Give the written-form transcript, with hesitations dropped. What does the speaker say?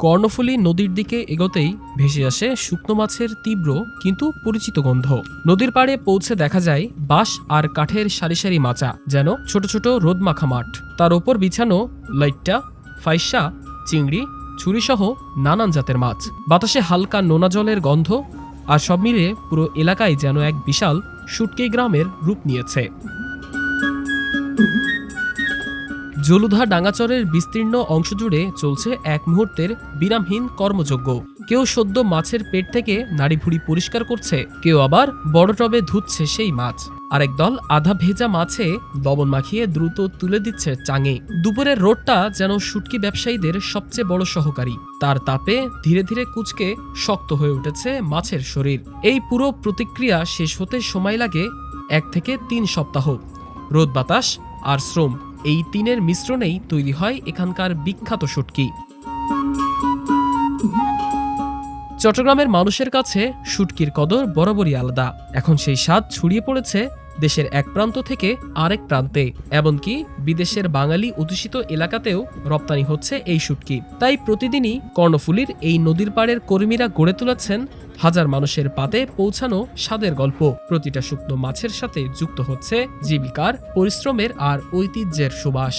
কর্ণফুলী নদীর দিকে এগোতেই ভেসে আসে শুকনো মাছের তীব্র কিন্তু পরিচিত গন্ধ। নদীর পাড়ে পৌঁছে দেখা যায় বাঁশ আর কাঠের সারি সারি মাচা, যেন ছোট ছোট রোদমাখা মাঠ। তার ওপর বিছানো লাইট্টা, ফাইসা, চিংড়ি, ছুরিসহ নানান জাতের মাছ। বাতাসে হালকা নোনা জলের গন্ধ, আর সব মিলিয়ে পুরো এলাকায় যেন এক বিশাল শুটকি গ্রামের রূপ নিয়েছে। জলুধা ডাঙ্গাচরের বিস্তীর্ণ অংশ জুড়ে চলছে এক মুহূর্তের বিরামহীন কর্মযজ্ঞ। কেউ সদ্য মাছের পেট থেকে নাড়িভুড়ি পরিষ্কার করছে, কেউ আবার বড় টবে ধুচ্ছে সেই মাছ। আরেক দল আধা ভেজা মাছে লবণ মাখিয়ে দ্রুত তুলে দিচ্ছে চাঙে। দুপুরের রোদটা যেন শুটকি ব্যবসায়ীদের সবচেয়ে বড় সহকারী। তার তাপে ধীরে ধীরে কুঁচকে শক্ত হয়ে উঠেছে মাছের শরীর। এই পুরো প্রতিক্রিয়া শেষ হতে সময় লাগে 1 থেকে 3 সপ্তাহ। রোদ, বাতাস আর শ্রম, এই তিনের মিশ্রণেই তৈরি হয় এখানকার বিখ্যাত শুটকি। চট্টগ্রামের মানুষের কাছে শুটকির কদর বরাবরই আলাদা। এখন সেই স্বাদ ছড়িয়ে পড়েছে দেশের এক প্রান্ত থেকে আরেক প্রান্তে, এমনকি বিদেশের বাঙালি অধ্যুষিত এলাকাতেও রপ্তানি হচ্ছে এই শুটকি। তাই প্রতিদিনই কর্ণফুলীর এই নদীর পাড়ের কর্মীরা গড়ে তুলেছেন হাজার মানুষের পাতে পৌঁছানো স্বাদের গল্প। প্রতিটা শুকনো মাছের সাথে যুক্ত হচ্ছে জীবিকার, পরিশ্রমের আর ঐতিহ্যের সুবাস।